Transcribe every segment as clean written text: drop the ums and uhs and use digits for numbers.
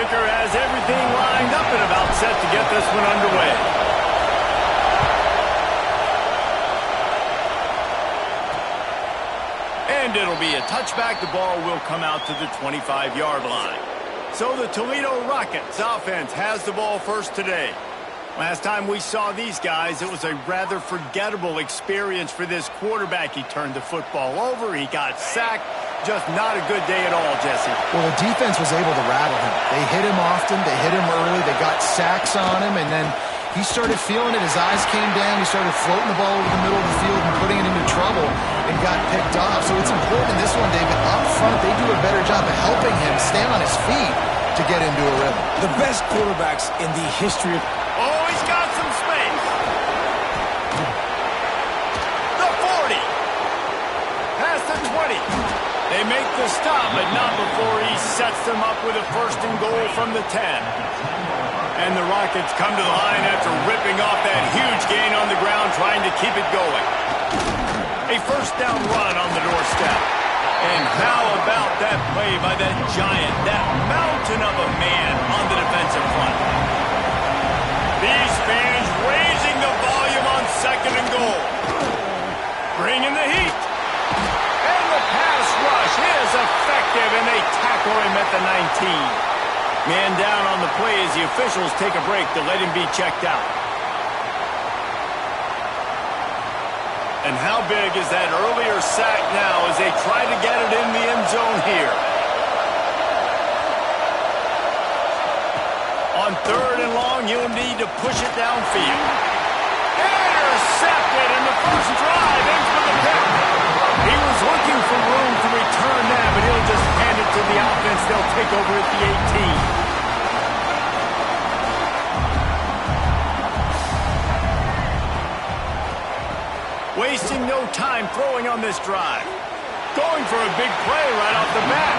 kicker has everything lined up and about set to get this one underway. And it'll be a touchback. The ball will come out to the 25-yard line. So the Toledo Rockets offense has the ball first today. Last time we saw these guys, it was a rather forgettable experience for this quarterback. He turned the football over. He got sacked. Just not a good day at all, Jesse. Well, the defense was able to rattle him. They hit him often. They hit him early. They got sacks on him, and then he started feeling it. His eyes came down. He started floating the ball over the middle of the field and putting it into trouble and got picked off. So it's important in this one, David. Up front, they do a better job of helping him stay on his feet to get into a rhythm. The best quarterbacks in the history of... Oh, he's got some space. The 40. Past the 20. They make the stop, but not before he sets them up with a first and goal from the 10. And the Rockets come to the line after ripping off that huge gain on the ground, trying to keep it going. A first down run on the doorstep. And how about that play by that giant, that mountain of a man on the defensive front? These fans raising the volume on second and goal. Bringing the heat. And the pass rush is effective, and they tackle him at the 19. Man down on the play as the officials take a break to let him be checked out. And how big is that earlier sack now as they try to get it in the end zone here? On third and long, you'll need to push it downfield. Intercepted, and the first drive ends with a pick. He was looking for room to return that, but he'll just hand it to the offense. They'll take over at the 18. Wasting no time throwing on this drive. Going for a big play right off the bat.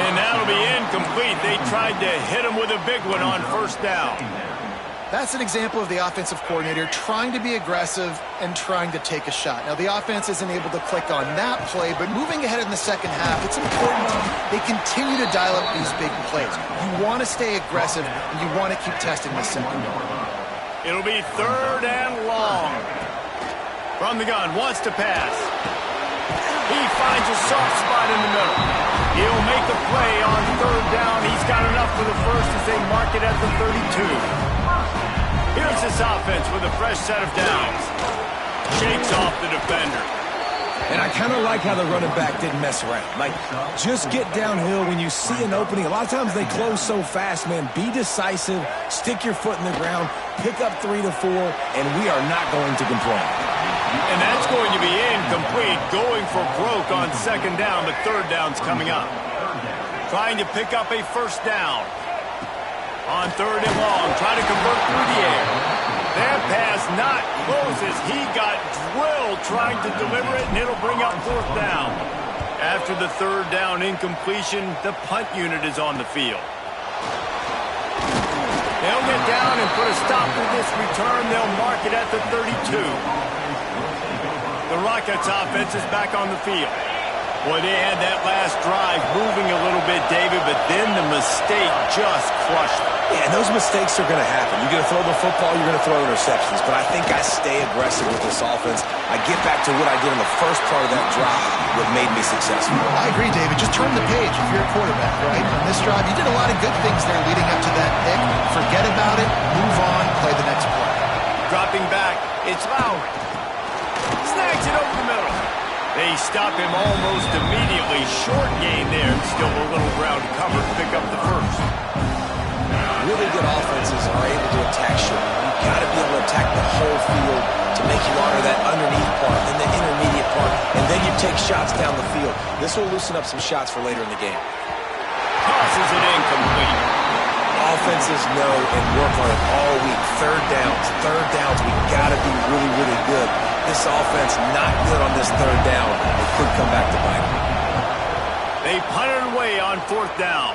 And that'll be incomplete. They tried to hit him with a big one on first down. That's an example of the offensive coordinator trying to be aggressive and trying to take a shot. Now, the offense isn't able to click on that play, but moving ahead in the second half, it's important they continue to dial up these big plays. You want to stay aggressive, and you want to keep testing the secondary. It'll be third and long. From the gun, wants to pass. He finds a soft spot in the middle. He'll make a play on third down. He's got enough for the first as they mark it at the 32. Here's this offense with a fresh set of downs. Shakes off the defender. And I kind of like how the running back didn't mess around. Like, just get downhill when you see an opening. A lot of times they close so fast, man. Be decisive. Stick your foot in the ground. Pick up 3 to 4, and we are not going to complain. And that's going to be incomplete. Going for broke on second down, but third down's coming up. Trying to pick up a first down. On third and long, trying to convert through the air. That pass not close as he got drilled trying to deliver it, and it'll bring up fourth down. After the third down incompletion, the punt unit is on the field. They'll get down and put a stop to this return. They'll mark it at the 32. The Rockets offense is back on the field. Boy, they had that last drive moving a little bit, David, but then the mistake just crushed them. Yeah, and those mistakes are going to happen. You're going to throw the football, you're going to throw interceptions. But I think I stay aggressive with this offense. I get back to what I did in the first part of that drive, what made me successful. I agree, David. Just turn the page if you're a quarterback, right? On this drive, you did a lot of good things there leading up to that pick. Forget about it, move on, play the next play. Dropping back, it's Lowry. Snags it over the middle. They stop him almost immediately. Short gain there. Still a little ground cover to pick up the first. Really good offenses are able to attack short. You've got to be able to attack the whole field to make you honor that underneath part, then the intermediate part, and then you take shots down the field. This will loosen up some shots for later in the game. Tosses it incomplete. Offenses know and work on it all week. Third downs, we got to be really, really good. This offense not good on this third down. It could come back to bite them. They punt it away on fourth down.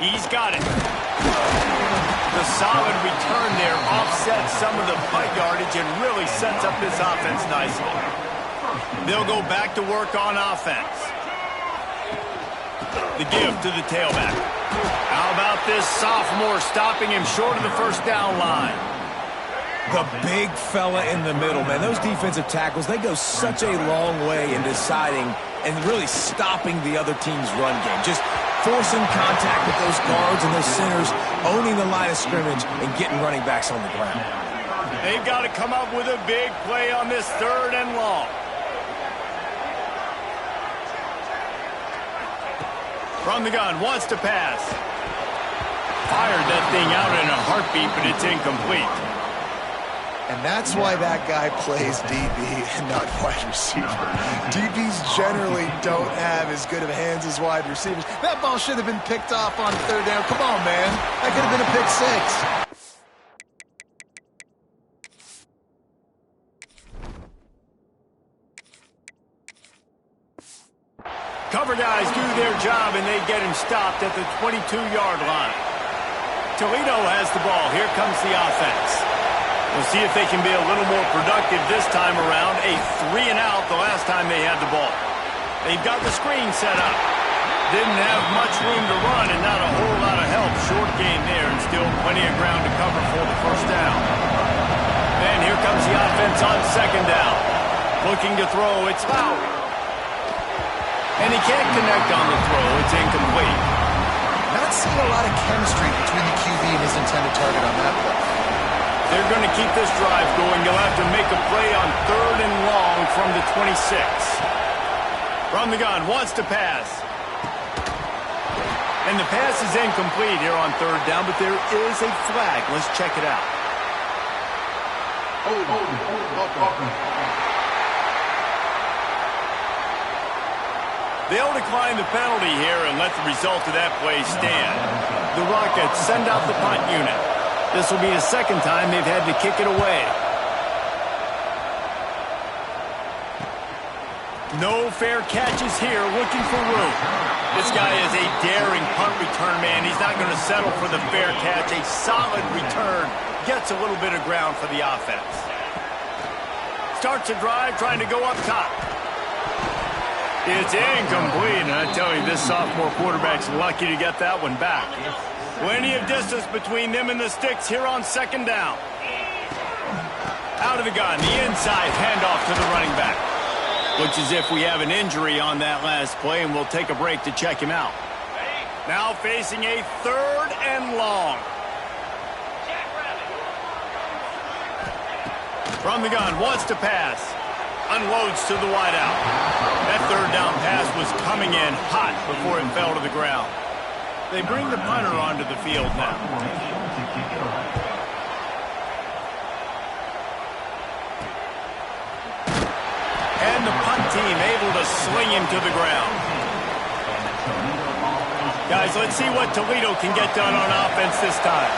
He's got it. The solid return there offsets some of the punt yardage and really sets up this offense nicely. They'll go back to work on offense. The give to the tailback. How about this sophomore stopping him short of the first down line? The big fella in the middle, man. Those defensive tackles, they go such a long way in deciding and really stopping the other team's run game. Just forcing contact with those guards and those centers, owning the line of scrimmage, and getting running backs on the ground. They've got to come up with a big play on this 3rd and long. From the gun, wants to pass. Fired that thing out in a heartbeat, but it's incomplete. And that's why that guy plays DB and not wide receiver. DBs generally don't have as good of hands as wide receivers. That ball should have been picked off on 3rd down. Come on, man. That could have been a pick 6. Cover guys do their job, and they get him stopped at the 22-yard line. Toledo has the ball. Here comes the offense. We'll see if they can be a little more productive this time around. A 3-and-out the last time they had the ball. They've got the screen set up. Didn't have much room to run and not a whole lot of help. Short gain there and still plenty of ground to cover for the first down. And here comes the offense on 2nd down. Looking to throw. It's Lowry. And he can't connect on the throw. It's incomplete. Not seeing a lot of chemistry between the QB and his intended target on that play. They're going to keep this drive going. They'll have to make a play on 3rd and long from the 26. From the gun, wants to pass. And the pass is incomplete here on 3rd down, but there is a flag. Let's check it out. They'll decline the penalty here and let the result of that play stand. The Rockets send out the punt unit. This will be the 2nd time they've had to kick it away. No fair catches here, looking for room. This guy is a daring punt return man. He's not going to settle for the fair catch. A solid return gets a little bit of ground for the offense. Starts a drive trying to go up top. It's incomplete, and I tell you, this sophomore quarterback's lucky to get that one back. Plenty of distance between them and the sticks here on 2nd down. Out of the gun, the inside handoff to the running back. Looks as if we have an injury on that last play, and we'll take a break to check him out. Now facing a 3rd and long. From the gun, wants to pass. Unloads to the wideout. That 3rd down pass was coming in hot before it fell to the ground. They bring the punter onto the field now. And the punt team able to sling him to the ground. Guys, let's see what Toledo can get done on offense this time.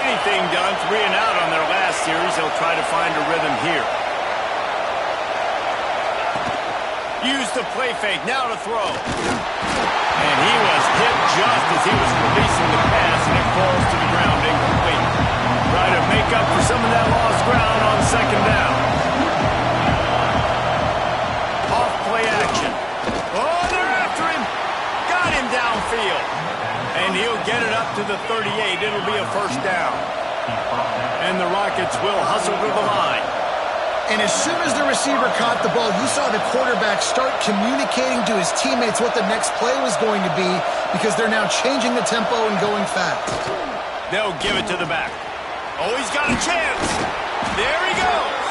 Anything done, 3-and-out on their last series. They'll try to find a rhythm here. Use the play fake, now to throw. And he was hit just as he was releasing the pass, and it falls to the ground incomplete. Try to make up for some of that lost ground on 2nd down. Off play action. Oh, they're after him. Got him downfield. And he'll get it up to the 38. It'll be a first down. And the Rockets will hustle to the line. And as soon as the receiver caught the ball, you saw the quarterback start communicating to his teammates what the next play was going to be, because they're now changing the tempo and going fast. They'll give it to the back. Oh, he's got a chance. There he goes.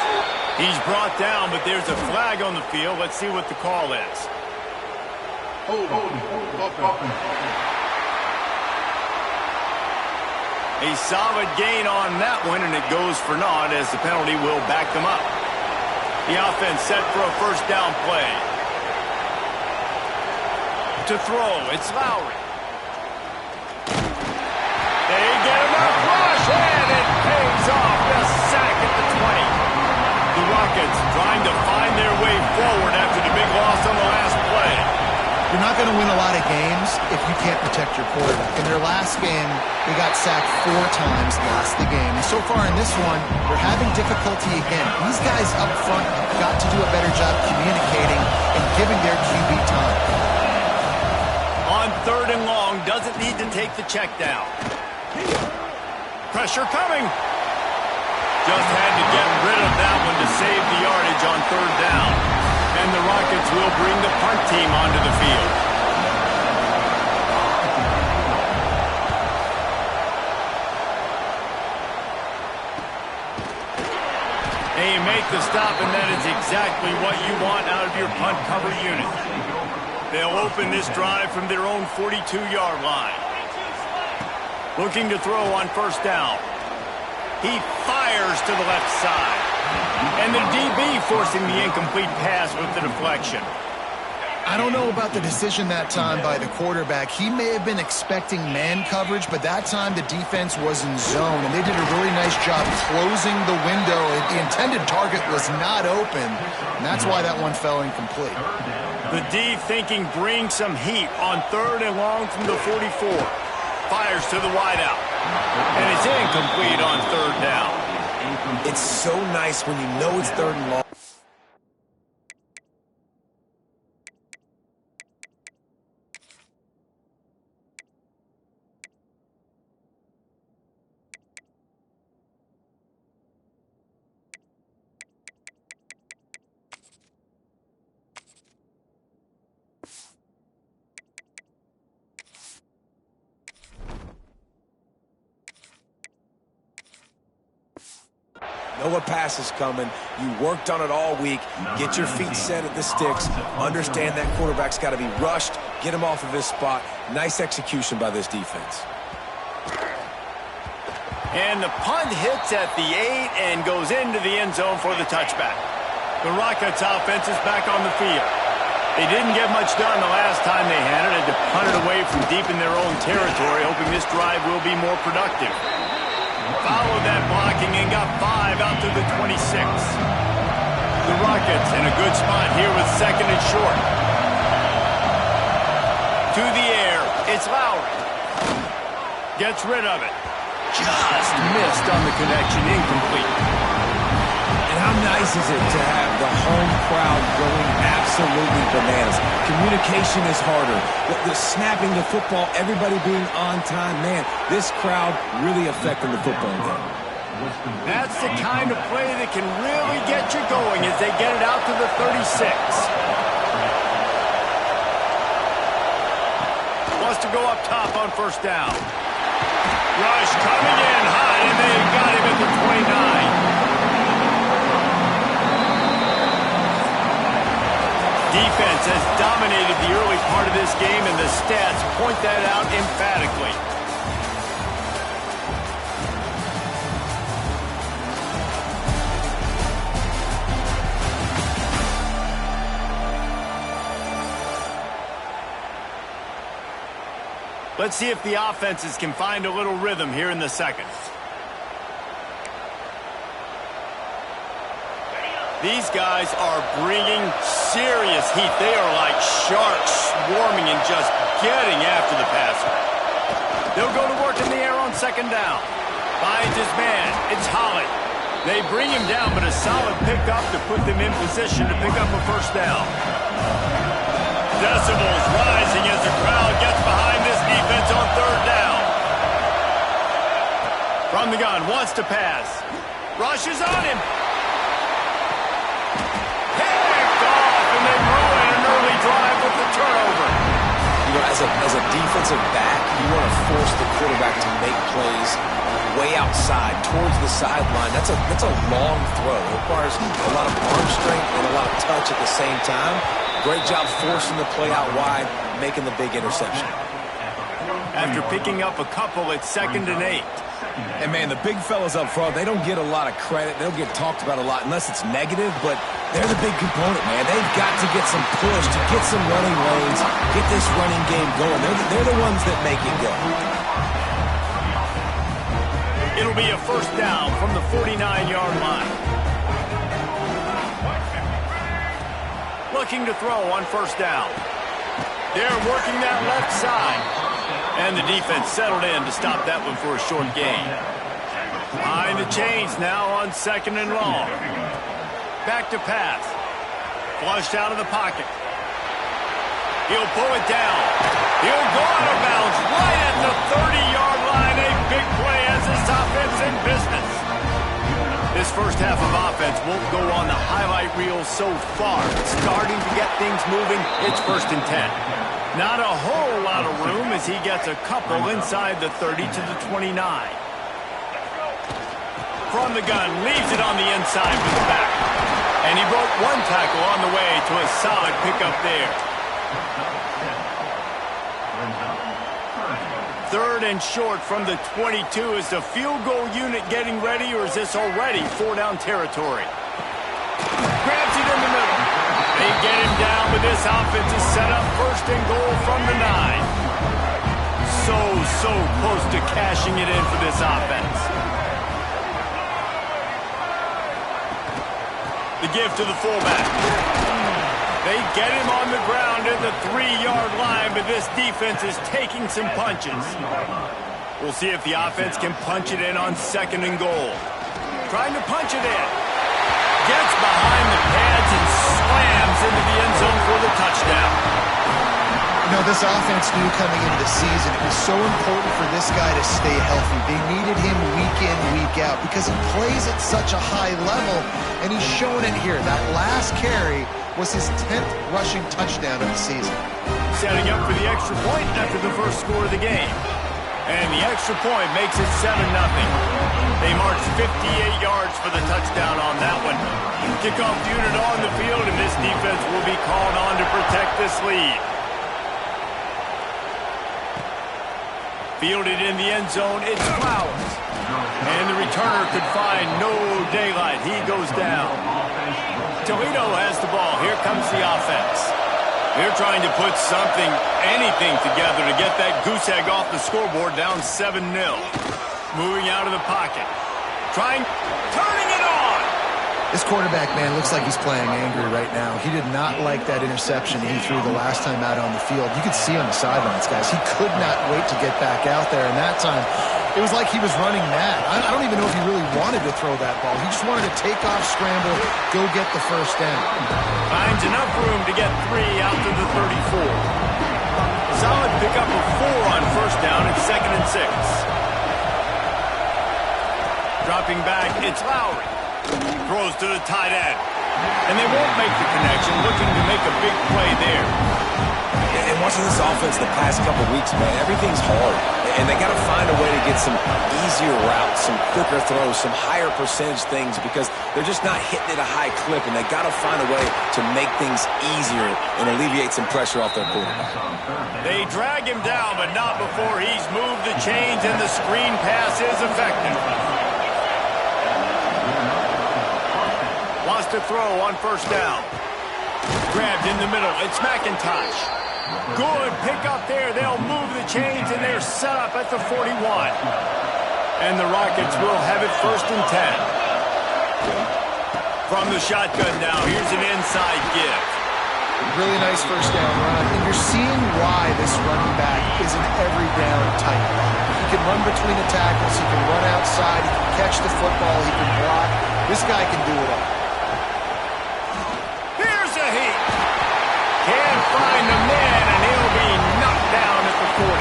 He's brought down, but there's a flag on the field. Let's see what the call is. A solid gain on that one, and it goes for naught as the penalty will back them up. The offense set for a first down play. To throw, it's Lowry. They get him up, rush, and it pays off. The sack at the 20. The Rockets trying to find their way forward after the big loss on the last play. You're not going to win a lot of games if you can't protect your quarterback. In their last game, they got sacked 4 times, lost the game. And so far in this one, they're having difficulty again. These guys up front have got to do a better job communicating and giving their QB time. On 3rd and long, doesn't need to take the check down. Pressure coming. Just had to get rid of that one to save the yardage on 3rd down. And the Rockets will bring the punt team onto the field. They make the stop, and that is exactly what you want out of your punt cover unit. They'll open this drive from their own 42-yard line. Looking to throw on 1st down. He fires to the left side. And the DB forcing the incomplete pass with the deflection. I don't know about the decision that time by the quarterback. He may have been expecting man coverage, but that time the defense was in zone, and they did a really nice job closing the window. The intended target was not open, and that's why that one fell incomplete. The D thinking bring some heat on 3rd and long from the 44. Fires to the wideout. And it's incomplete on 3rd down. It's so nice when you know it's 3rd and long. Know what pass is coming. You worked on it all week. Get your feet set at the sticks. Understand that quarterback's got to be rushed. Get him off of his spot. Nice execution by this defense. And the punt hits at the 8 and goes into the end zone for the touchback. The Rockets offense is back on the field. They didn't get much done the last time they had it. Had to punt it away from deep in their own territory, hoping this drive will be more productive. Followed that blocking and got 5 out to the 26. The Rockets in a good spot here with 2nd and short. To the air, it's Lowry. Gets rid of it. Just missed on the connection, incomplete. And how nice is it to have the home crowd going absolutely bananas? Communication is harder. The snapping the football, everybody being on time, man, this crowd really affecting the football game. That's the kind of play that can really get you going as they get it out to the 36. Wants to go up top on 1st down. Rush coming in hot, and they got him at the 29. Defense has dominated the early part of this game, and the stats point that out emphatically. Let's see if the offenses can find a little rhythm here in the 2nd. These guys are bringing serious heat. They are like sharks swarming and just getting after the passer. They'll go to work in the air on 2nd down. Finds his man. It's Holly. They bring him down, but a solid pickup to put them in position to pick up a 1st down. Decibels rising as the crowd gets behind this defense on 3rd down. From the gun, wants to pass. Rushes on him. And they ruin an early drive with the turnover. You know, as a defensive back, you want to force the quarterback to make plays way outside, towards the sideline. That's a long throw. It requires a lot of arm strength and a lot of touch at the same time. Great job forcing the play out wide, making the big interception. After picking up a couple, it's 2nd and 8. And, man, the big fellas up front, they don't get a lot of credit. They'll get talked about a lot unless it's negative, but they're the big component, man. They've got to get some push, to get some running lanes, get this running game going. They're the ones that make it go. It'll be a 1st down from the 49-yard line. Looking to throw on 1st down. They're working that left side. And the defense settled in to stop that one for a short gain. Behind the chains now on 2nd and long. Back to pass. Flushed out of the pocket. He'll pull it down. He'll go out of bounds right at the 30-yard line. A big play as this offense in business. This first half of offense won't go on the highlight reel so far. Starting to get things moving. It's 1st and 10. Not a whole lot of room as he gets a couple inside the 30 to the 29. From the gun, leaves it on the inside for the back. And he broke one tackle on the way to a solid pickup there. 3rd and short from the 22. Is the field goal unit getting ready, or is this already 4-down territory? Grabs it in the middle. They get him down, but this offense is set up 1st and goal from the 9. So close to cashing it in for this offense. The give to the fullback. They get him on the ground at the 3-yard line, but this defense is taking some punches. We'll see if the offense can punch it in on 2nd and goal. Trying to punch it in. Gets behind the pads and slams into the end zone for the touchdown. You know, this offense knew coming into the season it was so important for this guy to stay healthy. They needed him week in, week out because he plays at such a high level, and he's shown it here. That last carry was his 10th rushing touchdown of the season. Setting up for the extra point after the first score of the game. And the extra point makes it 7-0. They march 58 yards for the touchdown on that one. Kickoff unit on the field, and this defense will be called on to protect this lead. Fielded in the end zone, it's Flowers. And the returner could find no daylight. He goes down. Toledo has the ball. Here comes the offense. They're trying to put something, anything together to get that goose egg off the scoreboard, down 7-0. Moving out of the pocket. Turning it on! This quarterback, man, looks like he's playing angry right now. He did not like that interception he threw the last time out on the field. You could see on the sidelines, guys. He could not wait to get back out there, and that time, it was like he was running mad. I don't even know if he really wanted to throw that ball. He just wanted to take off, scramble, go get the first down. Finds enough room to get 3 out to the 34. Solid pickup of 4 on first down at 2nd and 6. Dropping back, it's Lowry. Throws to the tight end. And they won't make the connection, looking to make a big play there. And watching this offense the past couple weeks, man, everything's hard. And they got to find a way to get some easier routes, some quicker throws, some higher percentage things because they're just not hitting at a high clip, and they got to find a way to make things easier and alleviate some pressure off their quarterback. They drag him down, but not before he's moved the chains and the screen pass is effective. Wants to throw on first down. Grabbed in the middle. It's McIntosh. Good pickup there. They'll move the chains, and they're set up at the 41. And the Rockets will have it 1st and 10. From the shotgun now, here's an inside give. Really nice first down run. And you're seeing why this running back is an every down type. He can run between the tackles. He can run outside. He can catch the football. He can block. This guy can do it all. Can't find the man, and he'll be knocked down at the 40.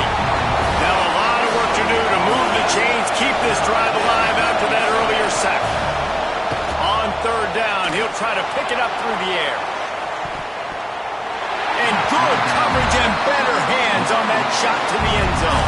Now a lot of work to do to move the chains, keep this drive alive after that earlier sack. On 3rd down, he'll try to pick it up through the air. And good coverage and better hands on that shot to the end zone.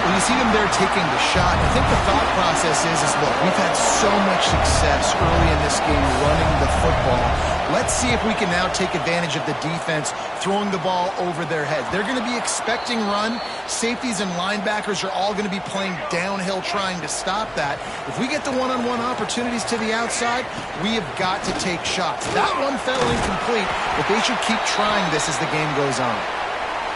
When you see them there taking the shot, I think the thought process is look, we've had so much success early in this game running the football. Let's see if we can now take advantage of the defense throwing the ball over their heads. They're going to be expecting run. Safeties and linebackers are all going to be playing downhill trying to stop that. If we get the one-on-one opportunities to the outside, we have got to take shots. That one fell incomplete, but they should keep trying this as the game goes on.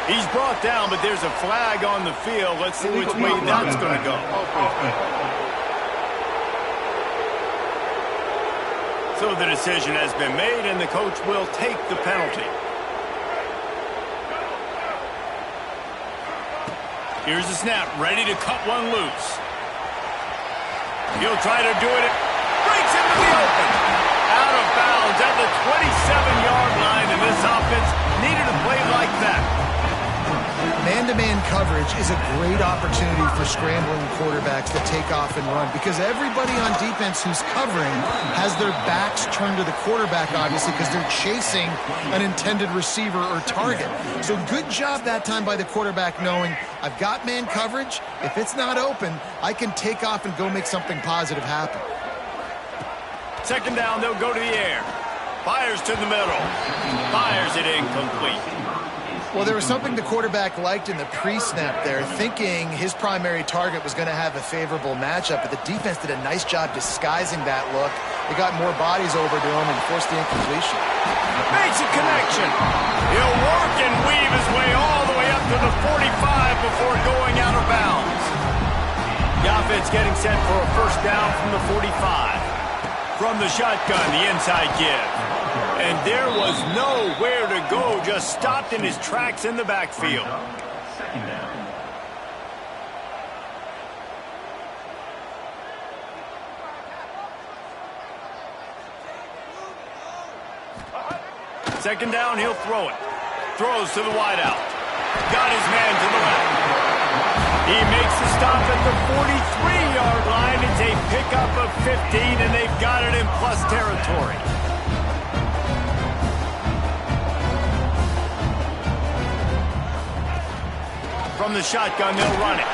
He's brought down, but there's a flag on the field. Let's see which way that's going to go. So the decision has been made, and the coach will take the penalty. Here's the snap, ready to cut one loose. He'll try to do it. Breaks into the open. Out of bounds at the 27-yard line, and this offense needed a play like that. Man-to-man coverage is a great opportunity for scrambling quarterbacks to take off and run because everybody on defense who's covering has their backs turned to the quarterback, obviously, because they're chasing an intended receiver or target. So good job that time by the quarterback knowing I've got man coverage. If it's not open, I can take off and go make something positive happen. Second down, they'll go to the air. Fires to the middle. Fires it incomplete. Well, there was something the quarterback liked in the pre-snap there, thinking his primary target was going to have a favorable matchup, but the defense did a nice job disguising that look. They got more bodies over to him and forced the incompletion. Makes a connection. He'll work and weave his way all the way up to the 45 before going out of bounds. The offense getting set for a first down from the 45. From the shotgun, the inside give. And there was nowhere to go, just stopped in his tracks in the backfield. Second down, he'll throw it. Throws to the wideout. Got his man to the left. He makes the stop at the 43-yard line. It's a pickup of 15, and they've got it in plus territory. From the shotgun, they'll run it.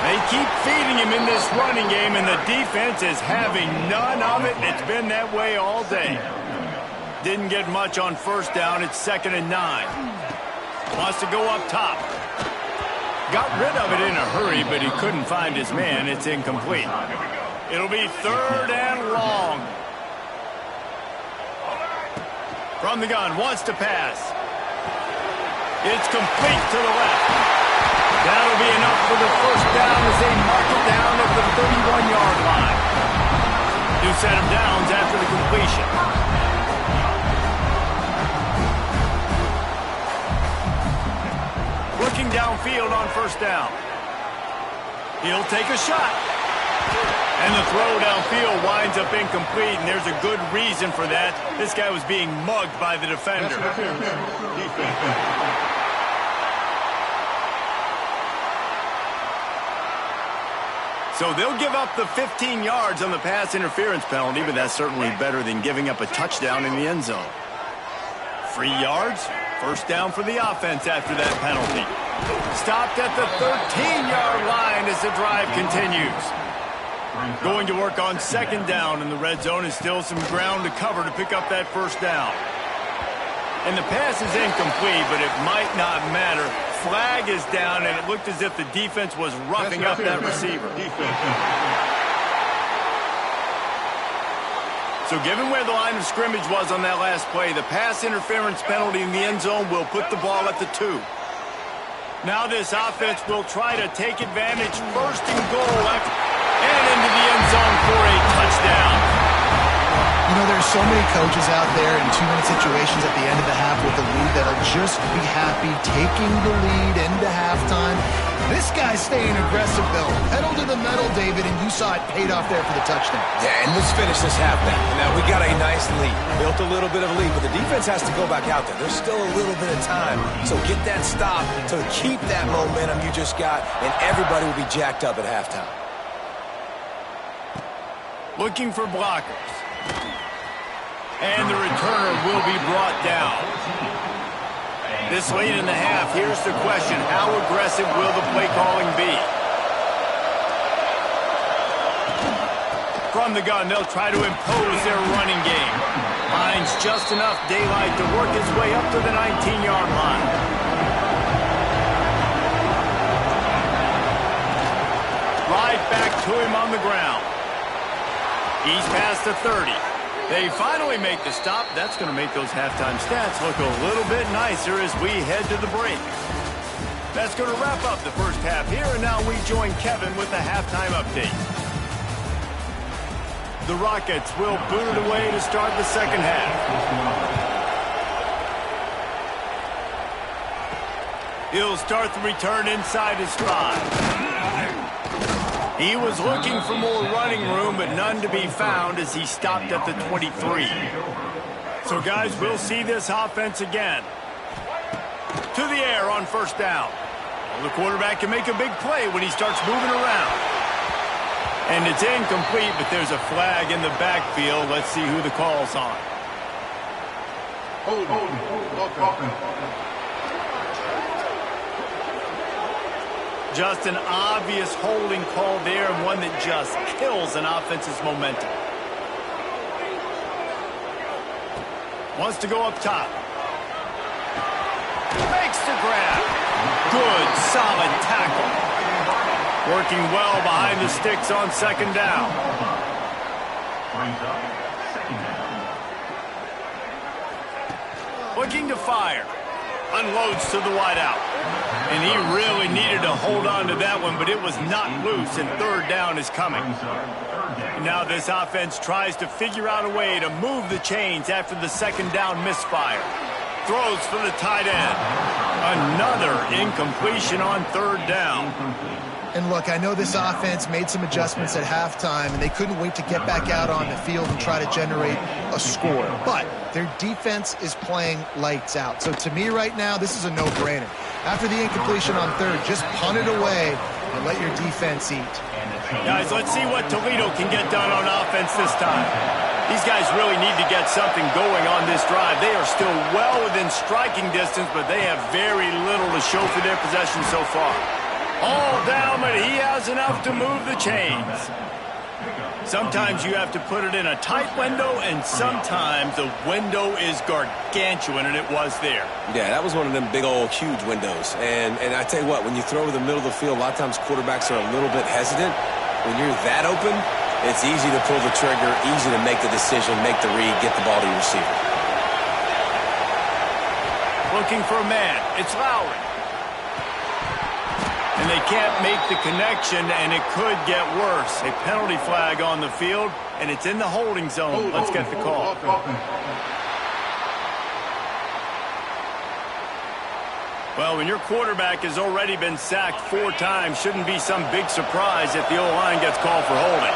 They keep feeding him in this running game, and the defense is having none of it, and it's been that way all day. Didn't get much on first down. It's 2nd and 9. Wants to go up top. Got rid of it in a hurry, but he couldn't find his man. It's incomplete. It'll be 3rd and long. From the gun, wants to pass. It's complete to the left. That'll be enough for the first down as they mark it down at the 31-yard line. New set of downs after the completion. Looking downfield on first down. He'll take a shot. And the throw downfield winds up incomplete, and there's a good reason for that. This guy was being mugged by the defender. So they'll give up the 15 yards on the pass interference penalty, but that's certainly better than giving up a touchdown in the end zone. 3 yards, first down for the offense after that penalty. Stopped at the 13-yard line as the drive continues. Going to work on second down in the red zone, and still some ground to cover to pick up that first down. And the pass is incomplete, but it might not matter. Flag is down, and it looked as if the defense was roughing up that receiver. So given where the line of scrimmage was on that last play, the pass interference penalty in the end zone will put the ball at the 2. Now this offense will try to take advantage, first and goal, and into the end zone for a touchdown. You know, there's so many coaches out there in 2-minute situations at the end of the half with the lead that'll just be happy taking the lead into halftime. This guy's staying aggressive, though. Pedal to the metal, David, and you saw it paid off there for the touchdown. Yeah, and let's finish this half now. Now, we got a nice lead. Built a little bit of a lead, but the defense has to go back out there. There's still a little bit of time. So get that stop to keep that momentum you just got, and everybody will be jacked up at halftime. Looking for blockers. And the returner will be brought down. This late in the half, here's the question. How aggressive will the play calling be? From the gun, they'll try to impose their running game. Finds just enough daylight to work his way up to the 19-yard line. Right back to him on the ground. He's past the 30. They finally make the stop. That's going to make those halftime stats look a little bit nicer as we head to the break. That's going to wrap up the first half here, and now we join Kevin with the halftime update. The Rockets will boot it away to start the second half. He'll start the return inside his 5. He was looking for more running room, but none to be found as he stopped at the 23. So, guys, we'll see this offense again. To the air on first down. Well, the quarterback can make a big play when he starts moving around. And it's incomplete, but there's a flag in the backfield. Let's see who the call's on. Just an obvious holding call there, and one that just kills an offense's momentum. Wants to go up top. Makes the grab. Good, solid tackle. Working well behind the sticks on second down. Looking to fire. Unloads to the wideout. And he really needed to hold on to that one, but it was not loose, and third down is coming. Now this offense tries to figure out a way to move the chains after the second down misfire. Throws for the tight end. Another incompletion on third down. And look, I know this offense made some adjustments at halftime, and they couldn't wait to get back out on the field and try to generate a score. But their defense is playing lights out. So to me right now, this is a no-brainer. After the incompletion on third, just punt it away and let your defense eat. Guys, let's see what Toledo can get done on offense this time. These guys really need to get something going on this drive. They are still well within striking distance, but they have very little to show for their possession so far. All down, but he has enough to move the chains. Sometimes you have to put it in a tight window, and sometimes the window is gargantuan, and it was there. Yeah, that was one of them big old huge windows. And I tell you what, when you throw over the middle of the field, a lot of times quarterbacks are a little bit hesitant. When you're that open, it's easy to pull the trigger, easy to make the decision, make the read, get the ball to your receiver. Looking for a man. It's Lowry. And they can't make the connection, and it could get worse. A penalty flag on the field, and it's in the holding zone. Let's get the call. Well, when your quarterback has already been sacked 4 times, shouldn't be some big surprise if the O-line gets called for holding.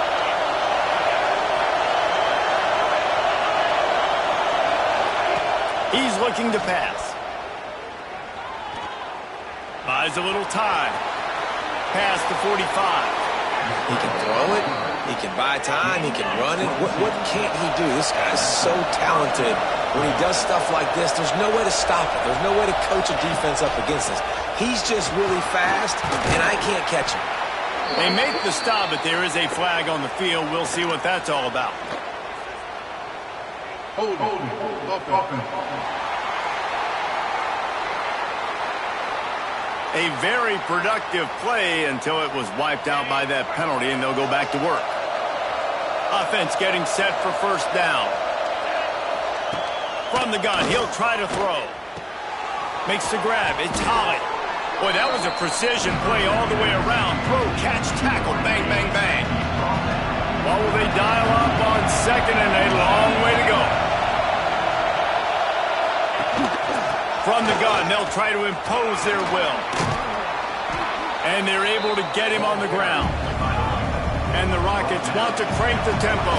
He's looking to pass. Buys a little time. Past the 45. He can throw it. He can buy time. He can run it. What can't he do? This guy's so talented. When he does stuff like this, there's no way to stop it. There's no way to coach a defense up against this. He's just really fast, and I can't catch him. They make the stop, but there is a flag on the field. We'll see what that's all about. Hold. A very productive play until it was wiped out by that penalty, and they'll go back to work. Offense getting set for first down. From the gun, he'll try to throw. Makes the grab. It's Holly. Boy, that was a precision play all the way around. Throw, catch, tackle, bang, bang, bang. Well, will they dial up on second, and a long way to go. From the gun, they'll try to impose their will. And they're able to get him on the ground. And the Rockets want to crank the tempo.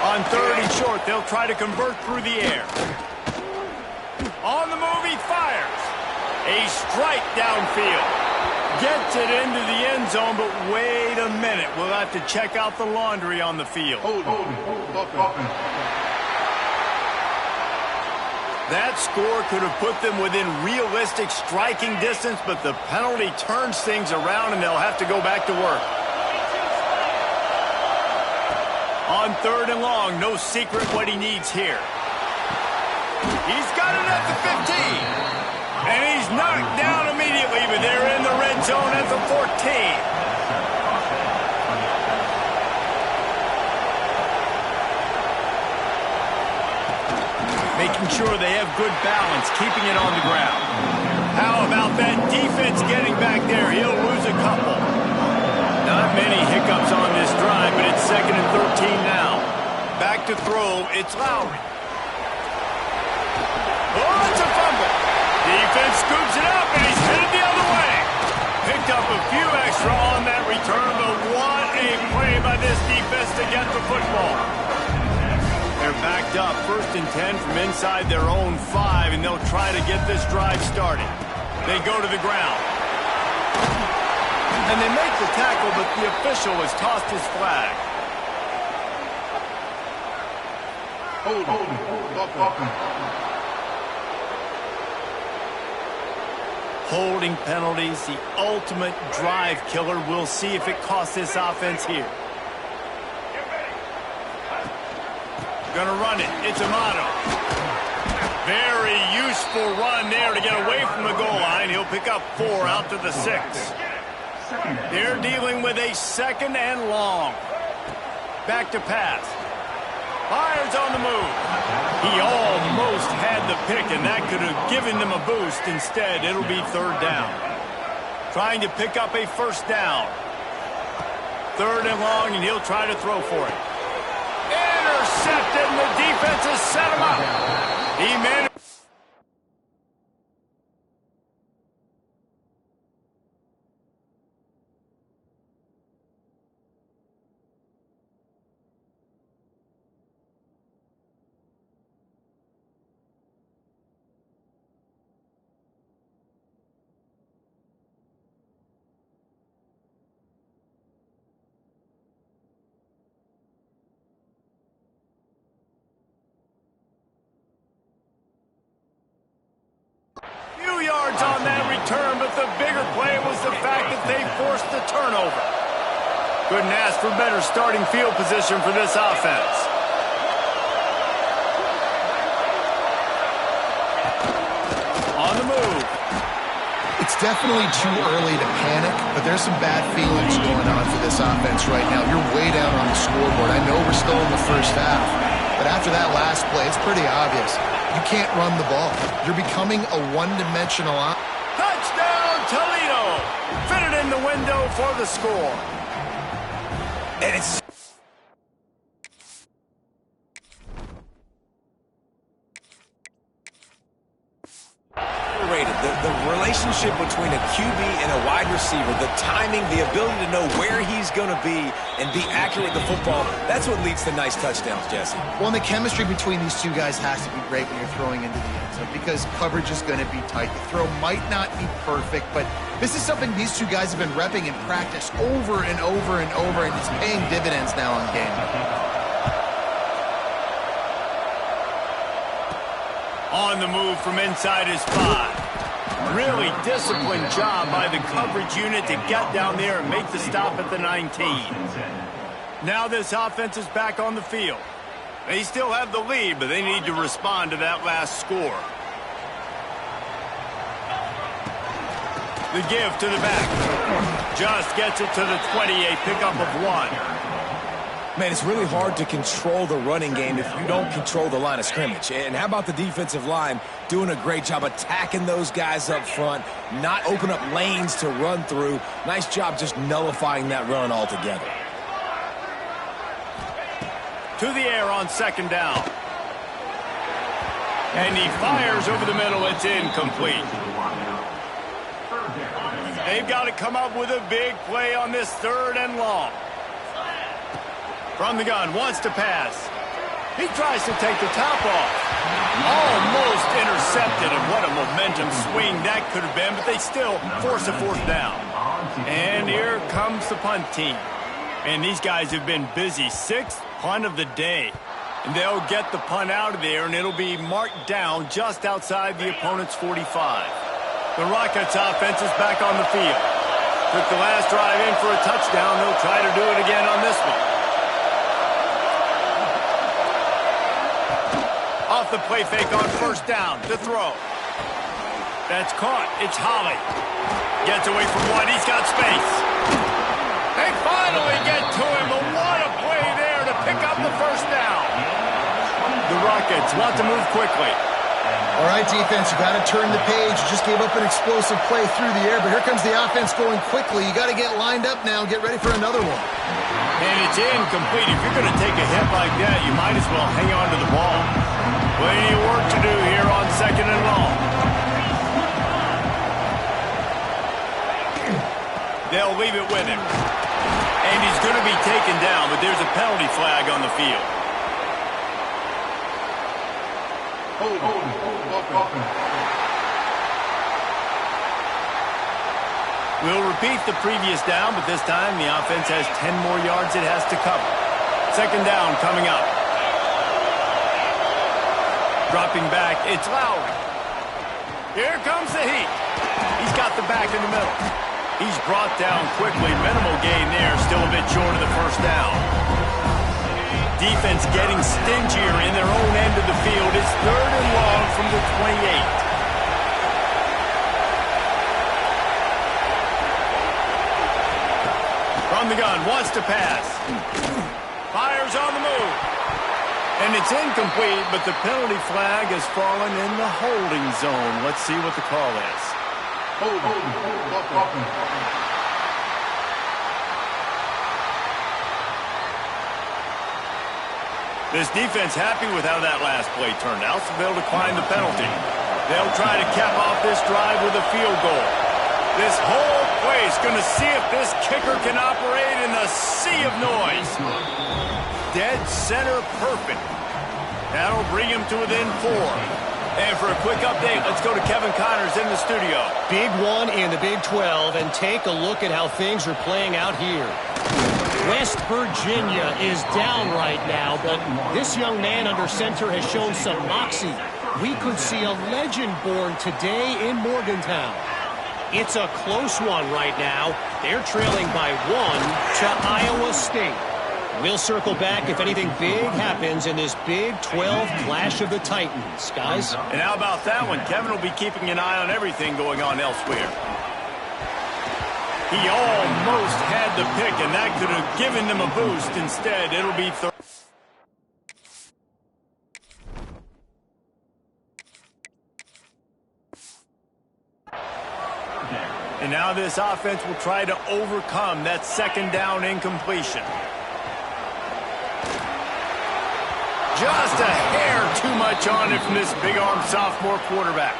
On third and short, they'll try to convert through the air. On the move, he fires. A strike downfield. Gets it into the end zone, but wait a minute. We'll have to check out the laundry on the field. That score could have put them within realistic striking distance, but the penalty turns things around, and they'll have to go back to work. On third and long, no secret what he needs here. He's got it at the 15. And he's knocked down immediately, but they're in the red zone at the 14. Making sure they have good balance, keeping it on the ground. How about that defense getting back there? He'll lose a couple. to throw. It's Lowry. Oh, it's a fumble. Defense scoops it up, and he's headed the other way. Picked up a few extra on that return, but what a play by this defense to get the football. They're backed up, 1st and 10 from inside their own 5, and they'll try to get this drive started. They go to the ground. And they make the tackle, but the official has tossed his flag. Holding penalties, the ultimate drive killer. We'll see if it costs this offense here. Gonna run it. It's Amato. Very useful run there to get away from the goal line. He'll pick up 4 out to the 6. They're dealing with a 2nd and long. Back to pass. Fires on the move. He almost had the pick, and that could have given them a boost. Instead, it'll be 3rd down. Trying to pick up a 1st down. 3rd and long, and he'll try to throw for it. Intercepted, and the defense has set him up. He managed. Yards on that return, but the bigger play was the fact that they forced the turnover. Couldn't ask for better starting field position for this offense. On the move. It's definitely too early to panic, but there's some bad feelings going on for this offense right now. You're way down on the scoreboard. I know we're still in the first half, but after that last play, it's pretty obvious. You can't run the ball. You're becoming a one-dimensional offense. Touchdown, Toledo! Fitted in the window for the score. And it's... The relationship between a QB and a wide receiver, the timing, the ability to know where he's going to be and be accurate with the football, that's what leads to nice touchdowns, Jesse. Well, and the chemistry between these two guys has to be great when you're throwing into the end zone because coverage is going to be tight. The throw might not be perfect, but this is something these two guys have been repping in practice over and over and over, and it's paying dividends now on game. On the move from inside his 5. Really disciplined job by the coverage unit to get down there and make the stop at the 19. Now this offense is back on the field. They still have the lead, but they need to respond to that last score. The give to the back. Just gets it to the 20, a pickup of 1. Man, it's really hard to control the running game if you don't control the line of scrimmage. And how about the defensive line doing a great job attacking those guys up front, not open up lanes to run through. Nice job just nullifying that run altogether. To the air on 2nd down. And he fires over the middle. It's incomplete. They've got to come up with a big play on this 3rd and long. From the gun, wants to pass. He tries to take the top off. Almost intercepted, and what a momentum swing that could have been, but they still force a 4th down. And here comes the punt team. And these guys have been busy. 6th punt of the day. And they'll get the punt out of there, and it'll be marked down just outside the opponent's 45. The Rockets offense is back on the field. Took the last drive in for a touchdown. They'll try to do it again on this one. Off the play fake on 1st down to throw. That's caught. It's Holly. Gets away from 1. He's got space. They finally get to him, but what a play there to pick up the 1st down. The Rockets want to move quickly. All right, defense, you got to turn the page. You just gave up an explosive play through the air, but here comes the offense going quickly. You got to get lined up now and get ready for another one. And it's incomplete. If you're going to take a hit like that, you might as well hang on to the ball. Plenty of work to do here on 2nd and long. They'll leave it with him. And he's going to be taken down, but there's a penalty flag on the field. We'll repeat the previous down, but this time the offense has 10 more yards it has to cover. 2nd down coming up. Dropping back, it's Lowry. Here comes the heat. He's got the back in the middle. He's brought down quickly. Minimal gain there, still a bit short of the 1st down. Defense getting stingier in their own end of the field. It's 3rd and long from the 28. From the gun, wants to pass. Fires on the move. And it's incomplete, but the penalty flag has fallen in the holding zone. Let's see what the call is. This defense happy with how that last play turned out, so they'll decline the penalty. They'll try to cap off this drive with a field goal. This whole place going to see if this kicker can operate in the sea of noise. Dead center perfect. That'll bring him to within 4. And for a quick update, let's go to Kevin Connors in the studio. Big one in the Big 12, and take a look at how things are playing out here. West Virginia is down right now, but this young man under center has shown some moxie. We could see a legend born today in Morgantown. It's a close one right now. They're trailing by 1 to Iowa State. We'll circle back if anything big happens in this Big 12 Clash of the Titans, guys. And how about that one? Kevin will be keeping an eye on everything going on elsewhere. He almost had the pick, and that could have given them a boost. Instead, it'll be third. And now this offense will try to overcome that 2nd down incompletion. Just a hair too much on it from this big-arm sophomore quarterback.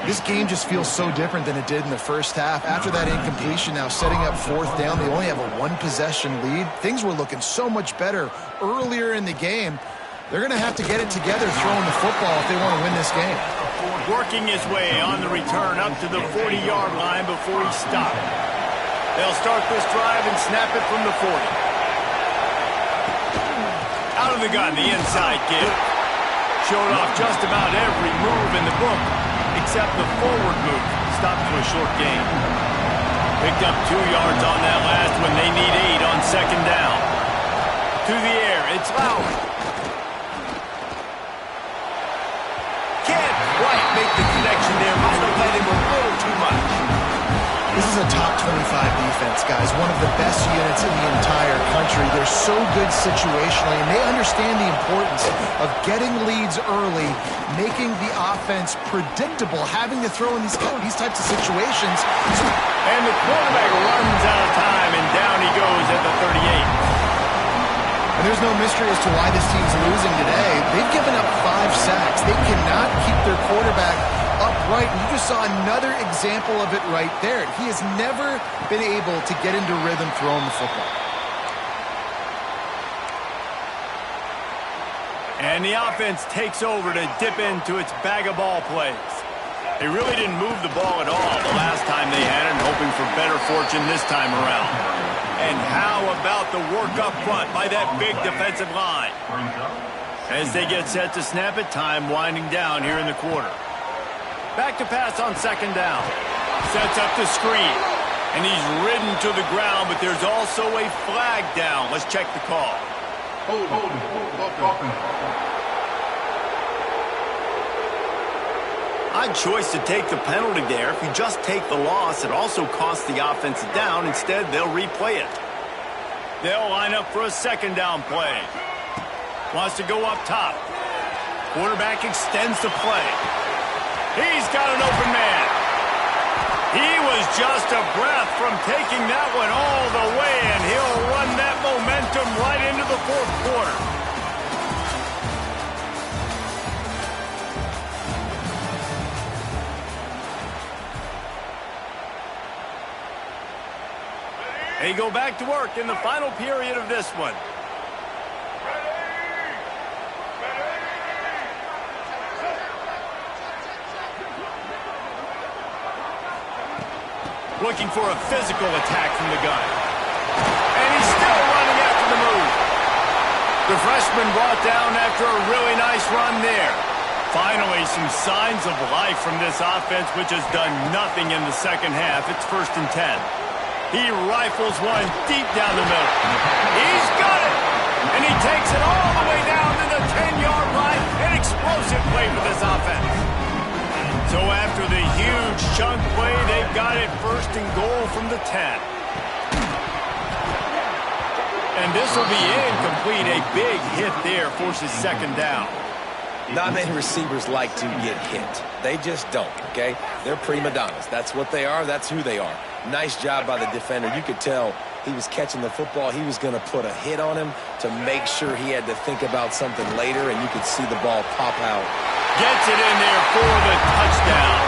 This game just feels so different than it did in the 1st half. After that incompletion, now setting up 4th down, they only have a 1-possession lead. Things were looking so much better earlier in the game. They're going to have to get it together throwing the football if they want to win this game. Working his way on the return up to the 40-yard line before he stopped. They'll start this drive and snap it from the 40. Out of the gun, the inside give. Showed off just about every move in the book, except the forward move. Stopped for a short gain. Picked up 2 yards on that last one. They need 8 on 2nd down. To the air, it's Lowry. Can't quite make the connection there. Must have led him a little too much. This is a top 25 defense, guys. One of the best units in the entire country. They're so good situationally, and they understand the importance of getting leads early, making the offense predictable, having to throw in these types of situations. And the quarterback runs out of time, and down he goes at the 38. And there's no mystery as to why this team's losing today. They've given up 5 sacks. They cannot keep their quarterback upright. And you just saw another example of it right there. He has never been able to get into rhythm throwing the football. And the offense takes over to dip into its bag of ball plays. They really didn't move the ball at all the last time they had it, and hoping for better fortune this time around. And how about the work up front by that big defensive line? As they get set to snap it, time winding down here in the quarter. Back to pass on 2nd down. Sets up the screen. And he's ridden to the ground, but there's also a flag down. Let's check the call. Odd choice to take the penalty there. If you just take the loss, it also costs the offense down. Instead, they'll replay it. They'll line up for a 2nd down play. Wants to go up top. Quarterback extends the play. He's got an open man. He was just a breath from taking that one all the way, and he'll run that momentum right into the fourth quarter. They go back to work in the final period of this one. Looking for a physical attack from the gun. And he's still running after the move. The freshman brought down after a really nice run there. Finally, some signs of life from this offense, which has done nothing in the second half. It's 1st and 10. He rifles one deep down the middle. He's got it! And he takes it all the way down to the 10-yard line. An explosive play for this offense. So after the huge chunk play, they've got it 1st and goal from the 10. And this will be incomplete. A big hit there forces 2nd down. Not many receivers like to get hit. They just don't, okay? They're prima donnas. That's what they are. That's who they are. Nice job by the defender. You could tell he was catching the football. He was going to put a hit on him to make sure he had to think about something later, and you could see the ball pop out. Gets it in there for the touchdown.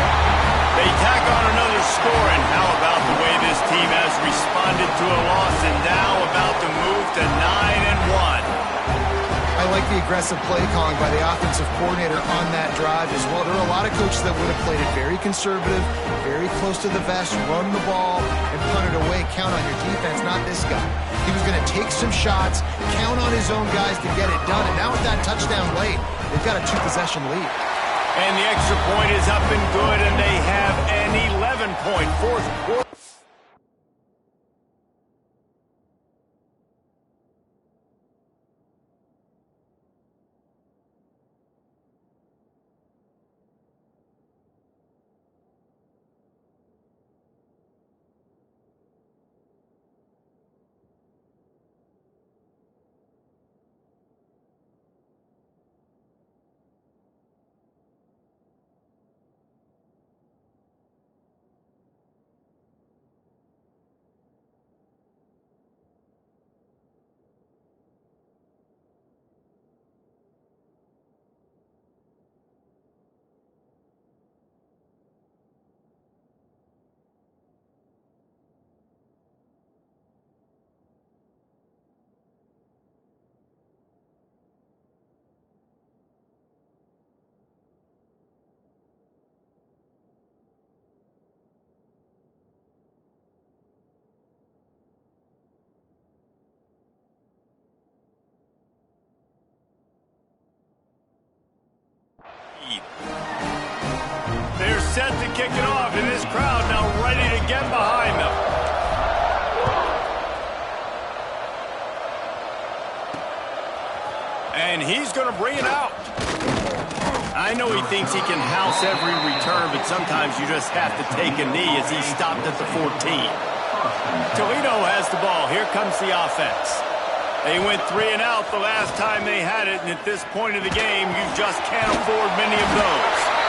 They tack on another score, and how about the way this team has responded to a loss and now about to move to 9-1. I like the aggressive play calling by the offensive coordinator on that drive as well. There are a lot of coaches that would have played it very conservative, very close to the vest, run the ball, and punt it away. Count on your defense, not this guy. He was going to take some shots, count on his own guys to get it done. And now with that touchdown late, they've got a 2-possession lead. And the extra point is up and good, and they have an 11-point fourth quarter. They're set to kick it off, and this crowd now ready to get behind them. And he's going to bring it out. I know he thinks he can house every return, but sometimes you just have to take a knee as he stopped at the 14. Toledo has the ball. Here comes the offense. They went 3 and out the last time they had it, and at this point of the game, you just can't afford many of those.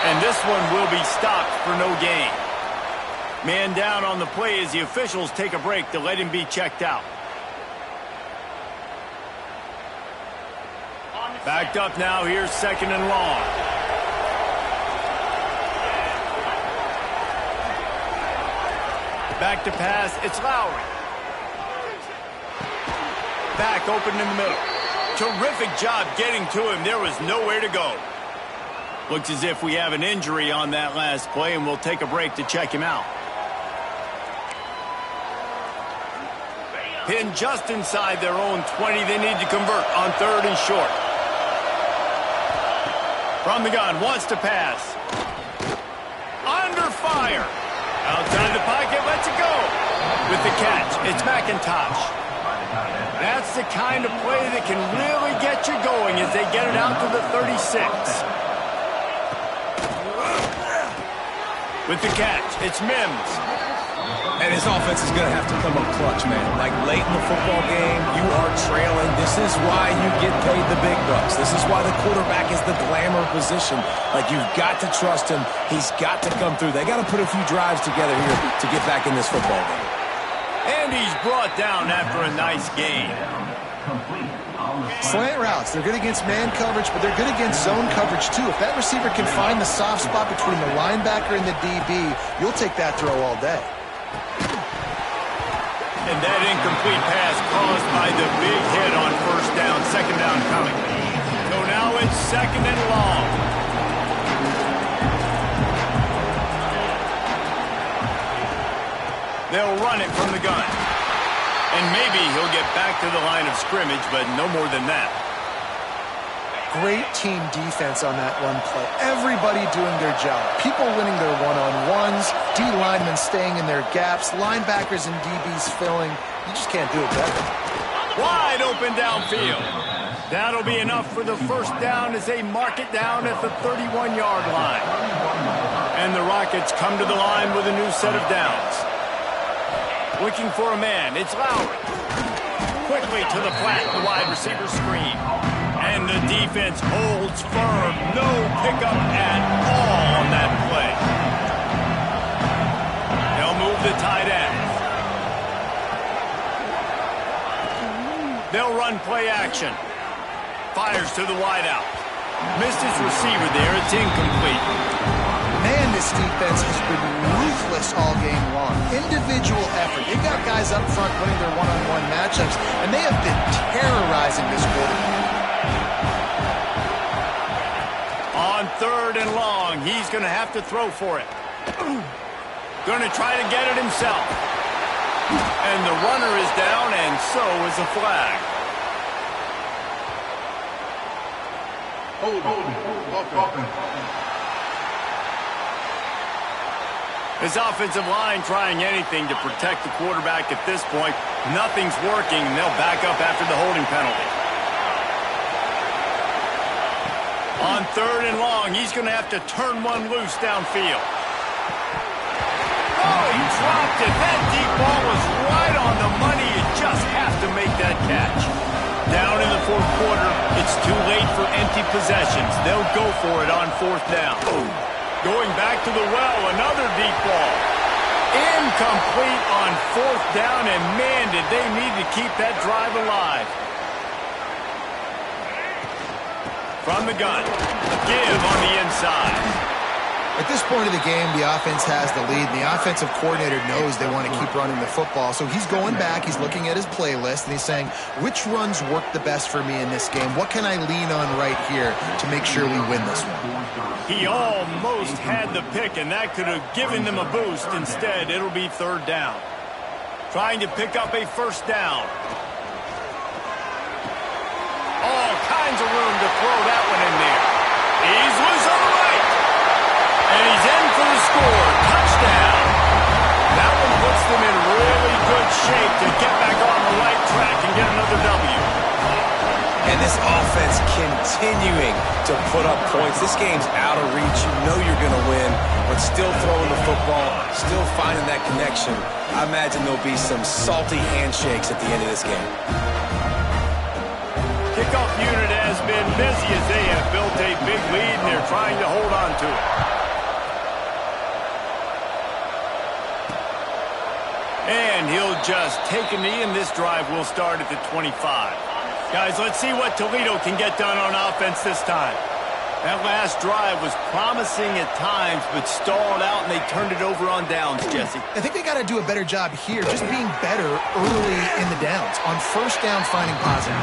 And this one will be stopped for no gain. Man down on the play as the officials take a break to let him be checked out. Backed up now, here's 2nd and long. Back to pass, it's Lowry. Back open in the middle. Terrific job getting to him. There was nowhere to go. Looks as if we have an injury on that last play, and we'll take a break to check him out. Pinned just inside their own 20. They need to convert on 3rd and short. From the gun, wants to pass. Under fire. Outside the pocket, lets it go. With the catch, it's McIntosh. That's the kind of play that can really get you going as they get it out to the 36. With the catch, it's Mims. And his offense is going to have to come up clutch, man. Like, late in the football game, you are trailing. This is why you get paid the big bucks. This is why the quarterback is the glamour position. Like, you've got to trust him. He's got to come through. They got to put a few drives together here to get back in this football game. And he's brought down after a nice gain. Slant routes, they're good against man coverage, but they're good against zone coverage too. If that receiver can find the soft spot between the linebacker and the DB, you'll take that throw all day. And that incomplete pass caused by the big hit on first down, second down coming. So now it's second and long. They'll run it from the gun. And maybe he'll get back to the line of scrimmage, but no more than that. Great team defense on that run play. Everybody doing their job. People winning their one-on-ones, D linemen staying in their gaps, linebackers and DBs filling. You just can't do it better. Wide open downfield. That'll be enough for the first down as they mark it down at the 31-yard line. And the Rockets come to the line with a new set of downs. Looking for a man, it's Lowry. Quickly to the flat, the wide receiver screen. And the defense holds firm. No pickup at all on that play. They'll move the tight end. They'll run play action. Fires to the wideout. Missed his receiver there. It's incomplete. Man, this defense has been ruthless all game long. Individual effort. They've got guys up front winning their one-on-one matchups, and they have been terrorizing this quarterback. On third and long, he's going to have to throw for it. Going to try to get it himself. And the runner is down, and so is a flag. His offensive line trying anything to protect the quarterback at this point. Nothing's working, and they'll back up after the holding penalty. On third and long, he's going to have to turn one loose downfield. Oh, he dropped it. That deep ball was right on the money. You just have to make that catch. Down in the fourth quarter, it's too late for empty possessions. They'll go for it on fourth down. Going back to the well, another deep ball. Incomplete on fourth down, and man, did they need to keep that drive alive. From the gun, give on the inside. At this point of the game, the offense has the lead, and the offensive coordinator knows they want to keep running the football. So he's going back, he's looking at his playlist, and he's saying, which runs work the best for me in this game? What can I lean on right here to make sure we win this one? He almost had the pick, and that could have given them a boost. Instead, it'll be third down. Trying to pick up a first down. All kinds of room to throw that one in there. He's loose on the right. And he's in for the score. Touchdown. That one puts them in really good shape to get back on the right track and get another W. And this offense continuing to put up points. This game's out of reach. You know you're going to win, but still throwing the football, still finding that connection. I imagine there'll be some salty handshakes at the end of this game. Kickoff unit has been busy as they have built a big lead, and they're trying to hold on to it. And he'll just take a knee, and this drive will start at the 25. Guys, let's see what Toledo can get done on offense this time. That last drive was promising at times, but stalled out, and they turned it over on downs, Jesse. I think they got to do a better job here, just being better early in the downs. On first down, finding positive.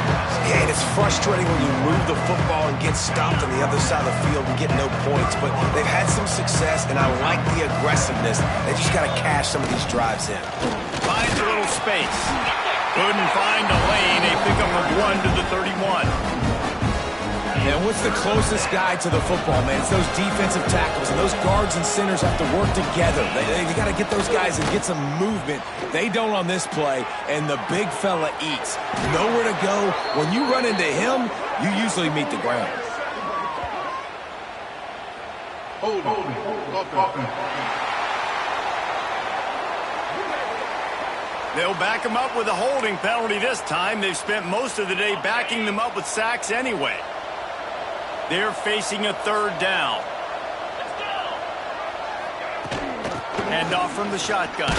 Yeah, and it's frustrating when you move the football and get stopped on the other side of the field and get no points, but they've had some success, and I like the aggressiveness. They just got to cash some of these drives in. Finds a little space. Couldn't find a lane. A pickup of 1 to the 31. And what's the closest guy to the football, man? It's those defensive tackles, and those guards and centers have to work together. They got to get those guys and get some movement. They don't on this play, and the big fella eats. Nowhere to go. When you run into him, you usually meet the ground. They'll back him up with a holding penalty this time. They've spent most of the day backing them up with sacks anyway. They're facing a third down. Hand off from the shotgun.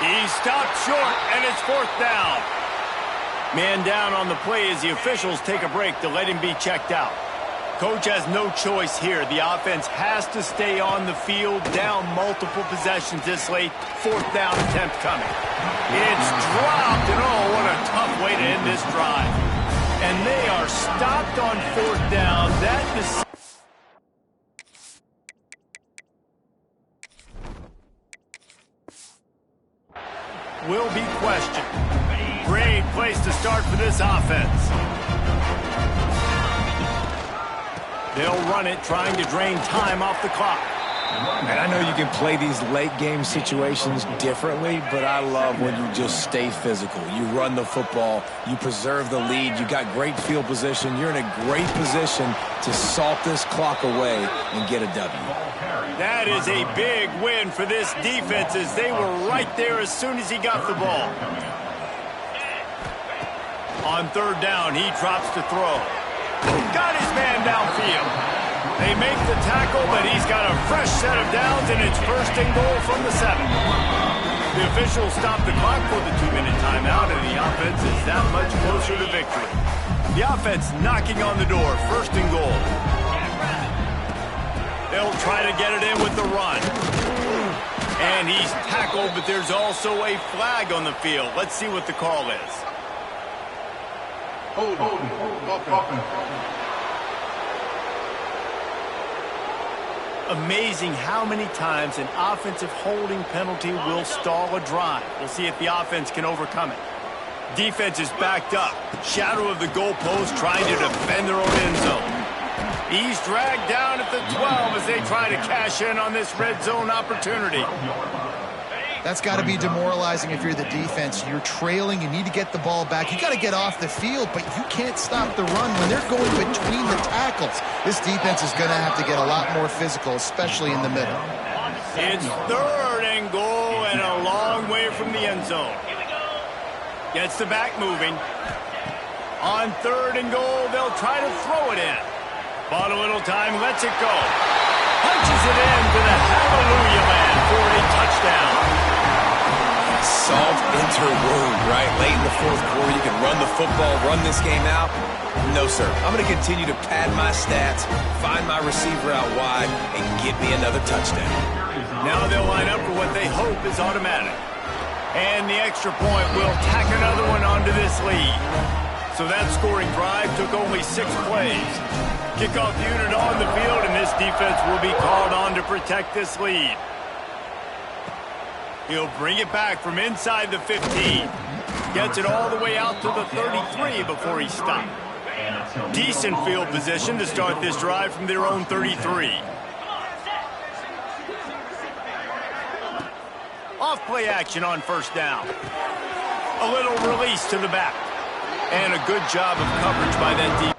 He's stopped short, and it's fourth down. Man down on the play as the officials take a break to let him be checked out. Coach has no choice here. The offense has to stay on the field, down multiple possessions this late. Fourth down attempt coming. It's dropped, and oh, what a tough way to end this drive. And they are stopped on fourth down. That is... will be questioned. Great place to start for this offense. They'll run it, trying to drain time off the clock. And I know you can play these late-game situations differently, but I love when you just stay physical. You run the football, you preserve the lead, you got great field position, you're in a great position to salt this clock away and get a W. That is a big win for this defense as they were right there as soon as he got the ball. On third down, he drops to throw. Got his man downfield. They make the tackle, but he's got a fresh set of downs, and it's first and goal from the 7. The officials stop the clock for the 2-minute timeout, and the offense is that much closer to victory. The offense knocking on the door, first and goal. They'll try to get it in with the run. And he's tackled, but there's also a flag on the field. Let's see what the call is. Amazing how many times an offensive holding penalty will stall a drive. We'll see if the offense can overcome it. Defense is backed up. Shadow of the goalpost trying to defend their own end zone. He's dragged down at the 12 as they try to cash in on this red zone opportunity. That's got to be demoralizing if you're the defense. You're trailing. You need to get the ball back. You got to get off the field, but you can't stop the run when they're going between the tackles. This defense is going to have to get a lot more physical, especially in the middle. It's third and goal and a long way from the end zone. Gets the back moving. On third and goal, they'll try to throw it in. Bought a little time, lets it go. Punches it in to the hallelujah land for a touchdown. Salt enter wound, right? Late in the fourth quarter, you can run the football, run this game out. No, sir. I'm going to continue to pad my stats, find my receiver out wide, and get me another touchdown. Now they'll line up for what they hope is automatic. And the extra point will tack another one onto this lead. So that scoring drive took only 6 plays. Kickoff unit on the field, and this defense will be called on to protect this lead. He'll bring it back from inside the 15. Gets it all the way out to the 33 before he stopped. Decent field position to start this drive from their own 33. Off play action on first down. A little release to the back. And a good job of coverage by that defense.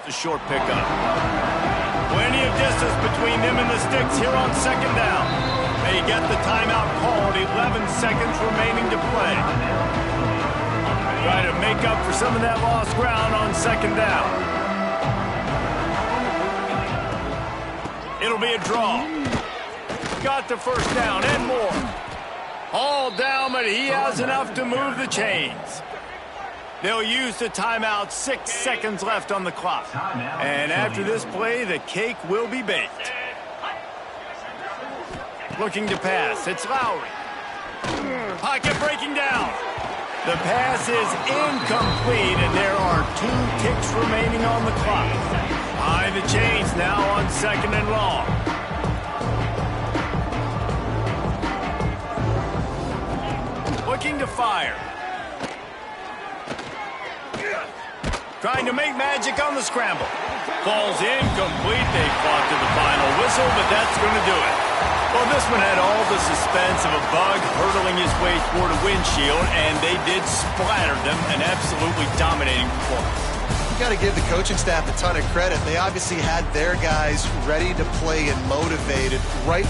A short pickup. Plenty of distance between them and the sticks here on second down. They get the timeout called, 11 seconds remaining to play. Try to make up for some of that lost ground on second down. It'll be a draw. Got the first down and more. All down, but he has enough to move the chains. They'll use the timeout, 6 seconds left on the clock. And after this play, the cake will be baked. Looking to pass, it's Lowry. Pocket breaking down. The pass is incomplete, and there are 2 ticks remaining on the clock. High the chains now on second and long. Looking to fire. Trying to make magic on the scramble. Falls incomplete. They fought to the final whistle, but that's going to do it. Well, this one had all the suspense of a bug hurtling his way toward a windshield, and they did splatter them. An absolutely dominating performance. got to give the coaching staff a ton of credit. They obviously had their guys ready to play and motivated right